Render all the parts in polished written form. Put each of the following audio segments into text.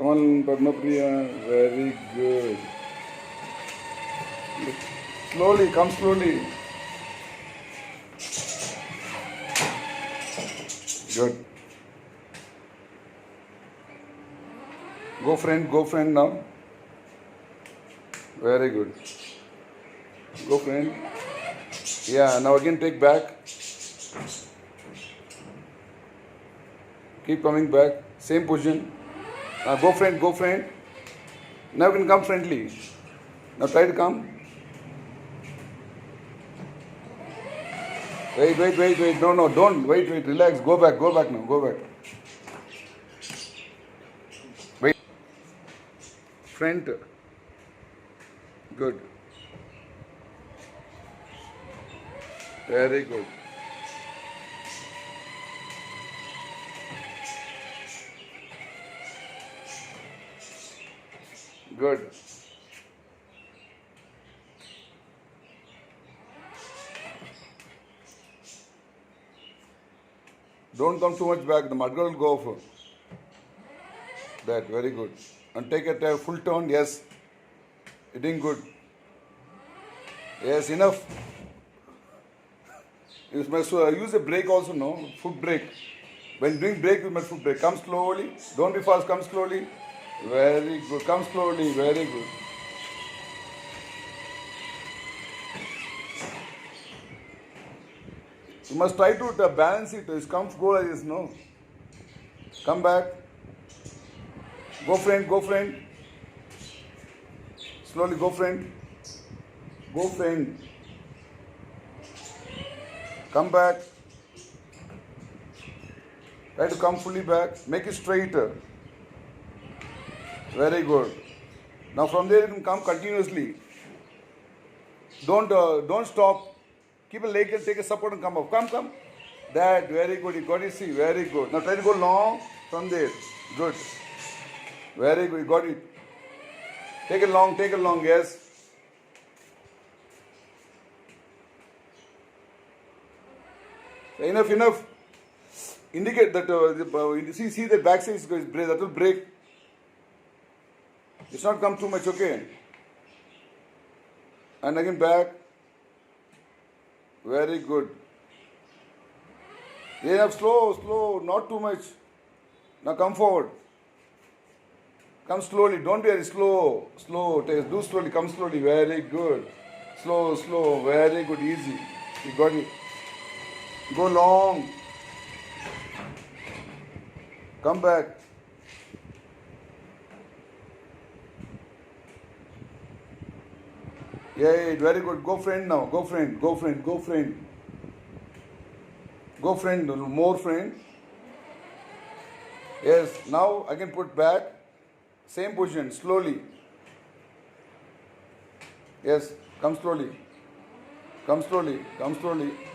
Come on, Padma Priya. Very good. Slowly, come slowly. Good. Go friend now. Very good. Go friend. Yeah, now again take back. Keep coming back. Same position. Now go friend. Now you can come friendly. Now try to come. Wait. No, don't. Wait. Relax. Go back now. Go back. Wait. Front. Good. Very good. Good. Don't come too much back. The mudguard will go off. That. Very good. And take it a full turn. Yes. You're doing good. Yes, enough. You must use a brake also, no? Foot brake. When doing brake, you must foot brake. Come slowly. Don't be fast. Come slowly. Very good. Come slowly. Very good. You must try to balance it. It's come go like this, no? Come back. Go friend. Slowly go friend. Go friend. Come back. Try to come fully back. Make it straighter. Very good. Now from there you can come continuously. Don't stop. Keep a leg and take a support and come up. Come. That very good. You got it. See, very good. Now try to go long from there. Good. Very good. You got it. Take it long. Yes. Enough. Indicate that see the back side is break. That will break. It's not come too much, okay? And again back. Very good. Enough, slow, not too much. Now come forward. Come slowly, don't be very slow. Do slowly, come slowly, very good. Slow, very good, easy. You got it. Go long. Come back. Yeah, very good. Go friend now. Go friend. Go friend, more friend. Yes, now I can put back. Same position, slowly. Yes, come slowly.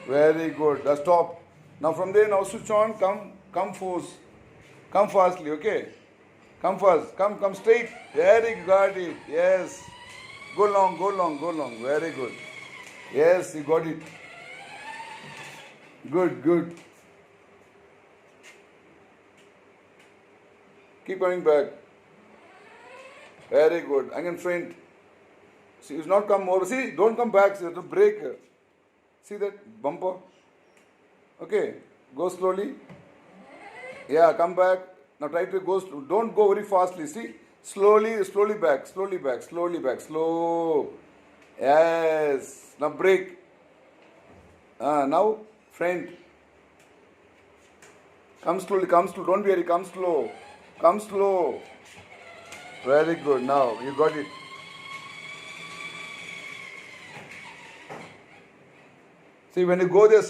Very good. Now stop. Now from there, now switch on. Come force. Come fastly, okay? Come fast. Come straight. Very got it. Yes. Go long. Very good. Yes, you got it. Good. Keep coming back. Very good. Again, friend. See, it's not come more. See, don't come back. See, to break. See that bumper? Okay. Go slowly. Yeah, come back. Now try to go. Don't go very fastly. See, slowly back. Slow. Yes. Now break. Now, friend. Come slowly. Don't be very. Come slow. Very good. Now you got it. See, when you go there.